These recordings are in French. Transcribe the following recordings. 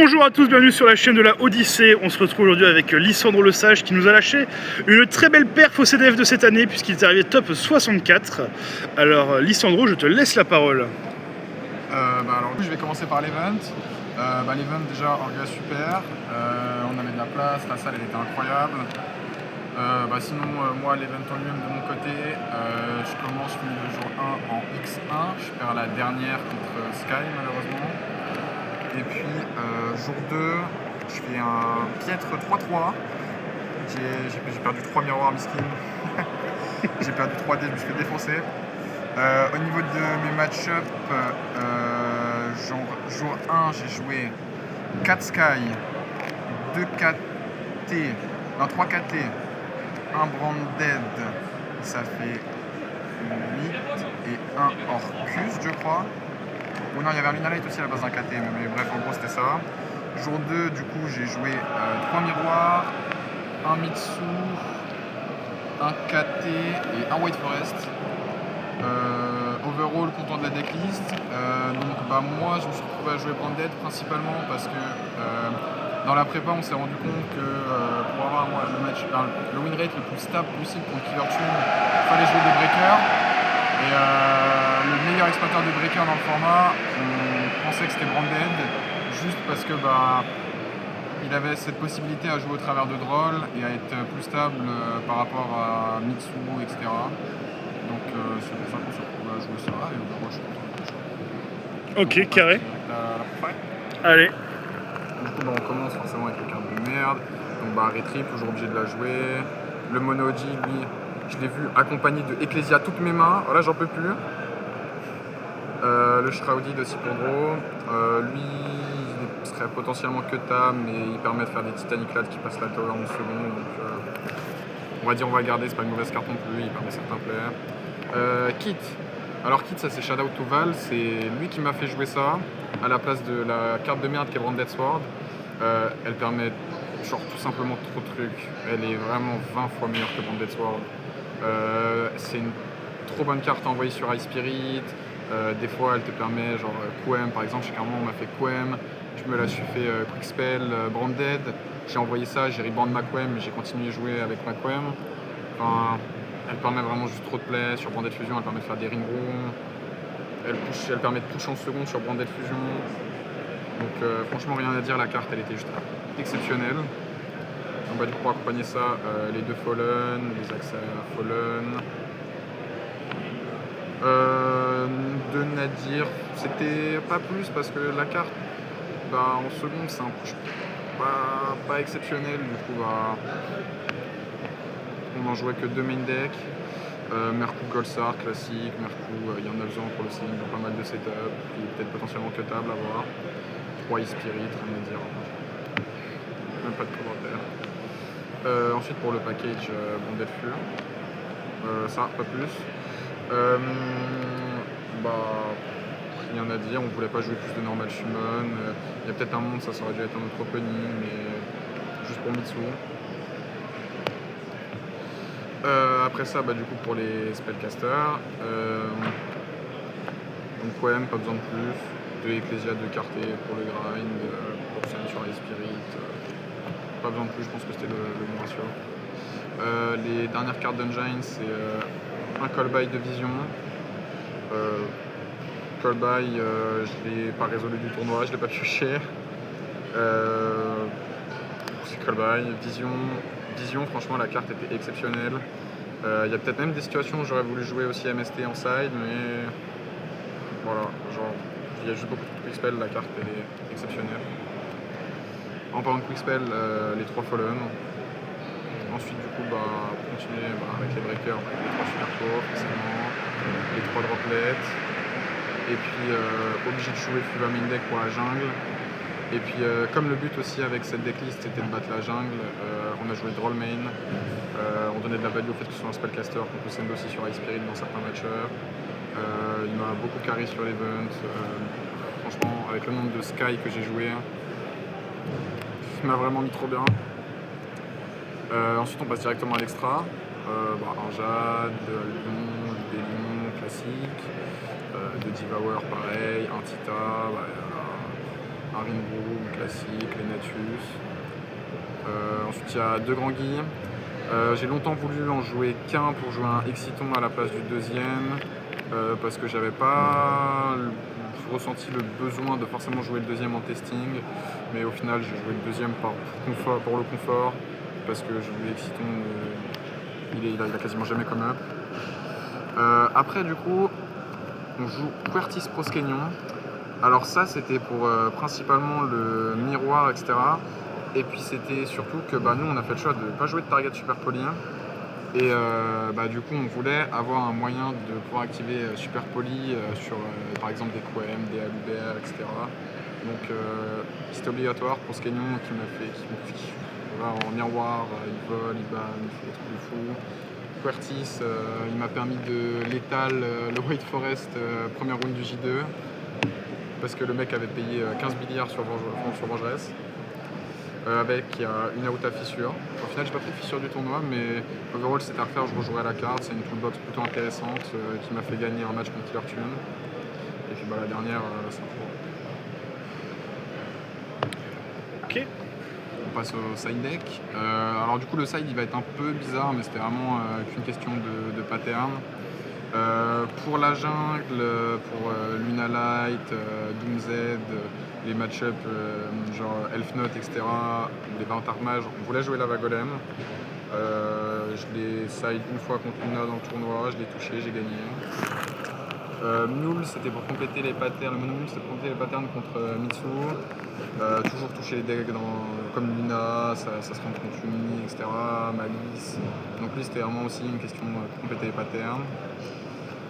Bonjour à tous, bienvenue sur la chaîne de la Odyssée. On se retrouve aujourd'hui avec Lissandro Le Sage qui nous a lâché une très belle perf au CDF de cette année puisqu'il est arrivé top 64. Alors Lissandro, je te laisse la parole. Alors je vais commencer par l'event. L'event déjà, orga super. On avait de la place, la salle elle était incroyable. Sinon moi l'event en lui-même de mon côté, je finis le jour 1 en X1, je perds la dernière contre Sky malheureusement. Et puis jour 2, je fais un piètre 3-3. J'ai perdu 3 miroirs miskin. J'ai perdu 3D, je me suis fait défoncer. Au niveau de mes match-up, jour 1 j'ai joué 4 Sky, 2 KT, non 3 KT, 1 Branded, ça fait 8 et 1 Orcus je crois. Ou non, il y avait un Lunalight aussi à la base d'un KT, mais bref, en gros c'était ça. Jour 2, du coup, j'ai joué 3 miroirs, 1 Mitsu, 1 KT et 1 White Forest. Overall, content de la decklist. Moi, je me suis retrouvé à jouer Branded principalement parce que dans la prépa, on s'est rendu compte que pour avoir le win rate le plus stable possible contre Killer Tune, il fallait jouer des breakers. Et le meilleur exploiteur de breaker dans le format, on pensait que c'était Branded, juste parce que il avait cette possibilité à jouer au travers de Droll et à être plus stable par rapport à Mitsu, etc. Donc c'est pour ça qu'on se retrouve à jouer ça et moi je suis content de ça. Ok, carré. La préparée. Allez. Du coup on commence forcément avec les cartes de merde. Donc Retrip, toujours obligé de la jouer. Le Mono OG, lui, je l'ai vu accompagné de Ecclesia toutes mes mains, voilà j'en peux plus. Le Shrouded aussi pour draw. Lui il serait potentiellement que tam, mais il permet de faire des Titanic Lad qui passent la tower en une seconde. Donc on va dire on va le garder, c'est pas une mauvaise carte non plus, il permet certains plays. Kit. Alors Kit ça c'est Shadow to Val, c'est lui qui m'a fait jouer ça à la place de la carte de merde qui est Branded Sword. Elle permet tout simplement trop de trucs. Elle est vraiment 20 fois meilleure que Branded Sword. C'est une trop bonne carte à envoyer sur High Spirit. Des fois elle te permet genre Quem par exemple, chez Carmon on m'a fait Quem, je me la suis fait Quick Spell, Branded, j'ai envoyé ça, j'ai rebrand ma Quem, j'ai continué à jouer avec ma Quem. Enfin, elle permet vraiment juste trop de play. Sur Branded Fusion elle permet de faire des ring room. Elle permet de push en seconde sur Branded Fusion. Donc franchement rien à dire, la carte elle était juste exceptionnelle. Donc du coup pour accompagner ça, les deux Fallen, les accès à Fallen. De Nadir, c'était pas plus parce que la carte en seconde c'est un push pas exceptionnel, du coup on en jouait que 2 main deck. Mercou Goldstar classique, Mercou il y en a besoin pour le ceiling dans pas mal de setup, qui est peut-être potentiellement cutable à voir. 3 e-spirit, rien à dire, même pas de commentaire. Ensuite pour le package Branded Fur, ça pas plus. Rien à dire, on voulait pas jouer plus de normal summon. Il y a peut-être un monde, ça aurait dû être un autre opening, mais juste pour Mitsu. Après ça, du coup pour les spellcasters, donc Quem, pas besoin de plus. De Ecclesia, de Carté pour le grind, pour Sun sur les Spirit, pas besoin de plus, je pense que c'était le bon ratio. Les dernières cartes d'Engine, c'est un Callby de Vision. Callby, je l'ai pas résolu du tournoi, je l'ai pas pioché. C'est Callby. Vision, franchement la carte était exceptionnelle. Il y a peut-être même des situations où j'aurais voulu jouer aussi MST en side, mais voilà, il y a juste beaucoup de quick spell, la carte elle est exceptionnelle. En parlant de quick spell, les 3 Fallen. Ensuite du coup continuer avec les breakers, les 3 super courts, forcément, les 3 droplets. Et puis obligé de jouer Fuva main deck pour la jungle. Et puis comme le but aussi avec cette decklist c'était de battre la jungle, on a joué Droll main. On donnait de la value au fait que ce soit un spellcaster qu'on peut send aussi sur High Spirit dans certains matchs. Il m'a beaucoup carry sur l'event. Franchement avec le nombre de Sky que j'ai joué, il m'a vraiment mis trop bien. Ensuite on passe directement à l'extra. Un Jade, des Lions classiques. De Devour pareil, un Tita, un Ringo, un classique, les Natus. Ensuite il y a 2 Grand Guy. J'ai longtemps voulu en jouer qu'un pour jouer un Exciton à la place du deuxième, parce que j'avais pas ressenti le besoin de forcément jouer le deuxième en testing, mais au final j'ai joué le deuxième pour le confort, parce que l'Exciton il a quasiment jamais come up. Après du coup on joue Quertis Proskenyon. Alors ça c'était pour principalement le miroir, etc. Et puis c'était surtout que nous on a fait le choix de ne pas jouer de target super poly. Et du coup on voulait avoir un moyen de pouvoir activer super poly sur par exemple des QM, des Alubert, etc. Donc c'était obligatoire pour Proskenyon qui m'a fait en miroir, il vole, il ban, il fait des trucs de fou. Quertis, il m'a permis de létal le White Forest premier round du J2 parce que le mec avait payé 15 milliards sur Vengeresse. Avec une out à fissure. Au final, j'ai pas pris fissure du tournoi, mais overall, c'était à refaire. Je rejouerai à la carte. C'est une toolbox plutôt intéressante qui m'a fait gagner un match contre Killer Tune. Et puis la dernière, c'est Ok. On passe au side deck. Alors du coup, le side il va être un peu bizarre, mais c'était vraiment qu'une question de pattern. Pour la jungle, pour Luna Light, Doom Z, les match-up genre Elf Note, etc., les Vantar Mage, on voulait jouer Lava Golem. Je l'ai side une fois contre Luna dans le tournoi, je l'ai touché, j'ai gagné. Mule, c'était pour compléter les patterns. Le Monomule, c'était pour compléter les patterns contre Mitsu. Toujours toucher les decks comme Luna, ça se rend contre Yumi, etc., Malice. Donc lui, c'était vraiment aussi une question de compléter les patterns.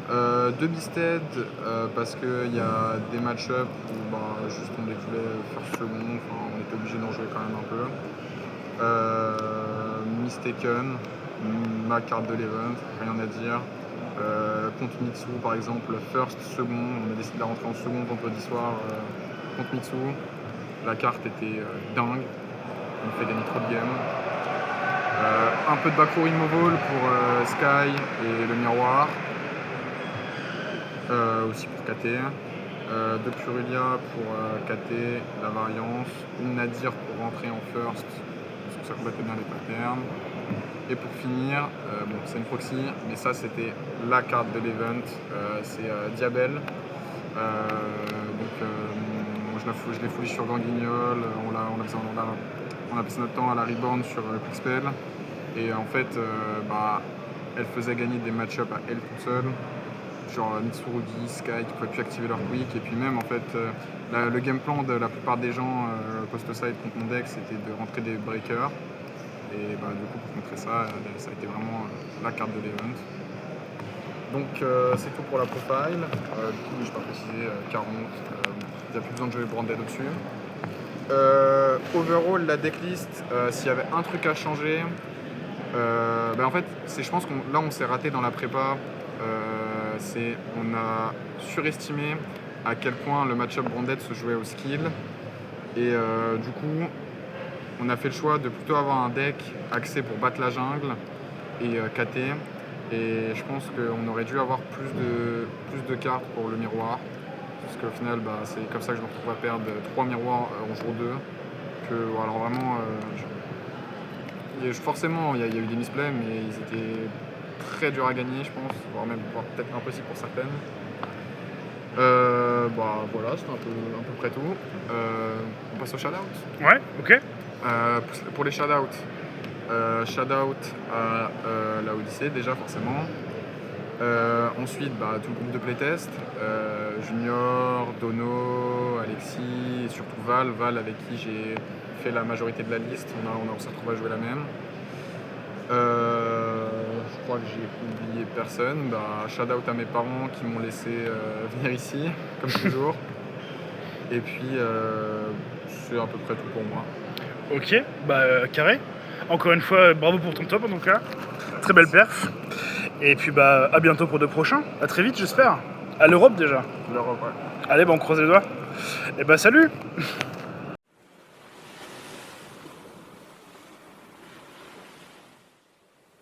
2 Beasted parce qu'il y a des match-up où juste on les voulait faire second, on était obligé d'en jouer quand même un peu. Mistaken, ma carte de l'event, rien à dire. Contre Mitsu par exemple, first, second, on a décidé de rentrer en second vendredi soir contre Mitsu. La carte était dingue, on fait gagner trop de games. Un peu de backrow immovable pour Sky et le miroir. Aussi pour KT, de Purulia pour KT, la variance, une Nadir pour rentrer en first, parce que ça complète bien les patterns. Et pour finir, c'est une proxy, mais ça c'était la carte de l'event, c'est Diabel. Je l'ai fouillé sur Ganguignol, on a passé notre temps à la reborn sur Quickspell, et en fait elle faisait gagner des match-ups à elle toute seule. Genre Mitsurugi, Sky qui pouvaient plus activer leur quick, et puis même en fait le game plan de la plupart des gens post-side contre mon deck c'était de rentrer des breakers, et du coup pour contrer ça, ça a été vraiment la carte de l'event. Donc c'est tout pour la profile. Du coup je vais pas préciser 40, il n'y a plus besoin de jouer branded au-dessus. Overall la decklist, s'il y avait un truc à changer, en fait je pense qu'on là on s'est raté dans la prépa. On a surestimé à quel point le match-up branded se jouait au skill, et du coup on a fait le choix de plutôt avoir un deck axé pour battre la jungle et KT, et je pense qu'on aurait dû avoir plus de cartes pour le miroir, parce qu'au final c'est comme ça que je me retrouve à perdre 3 miroirs en jour 2, alors vraiment forcément il y a eu des misplays, mais ils étaient très dur à gagner, je pense, voire peut-être impossible pour certaines. Voilà, c'était à peu près tout. On passe au shout-out. Ouais, ok. Pour les shout-out, shout-out à la Odyssée déjà forcément. Ensuite, tout le groupe de playtest, Junior, Dono, Alexis, et surtout Val avec qui j'ai fait la majorité de la liste. On s'est retrouvé à jouer la même. Je crois que j'ai oublié personne. Shout out à mes parents qui m'ont laissé venir ici, comme toujours. Et puis c'est à peu près tout pour moi. Ok, carré. Encore une fois, bravo pour ton top en tout cas. Très belle perf. Et puis à bientôt pour de prochains. À très vite j'espère. À l'Europe déjà. L'Europe, ouais. Allez, on croise les doigts. Et salut.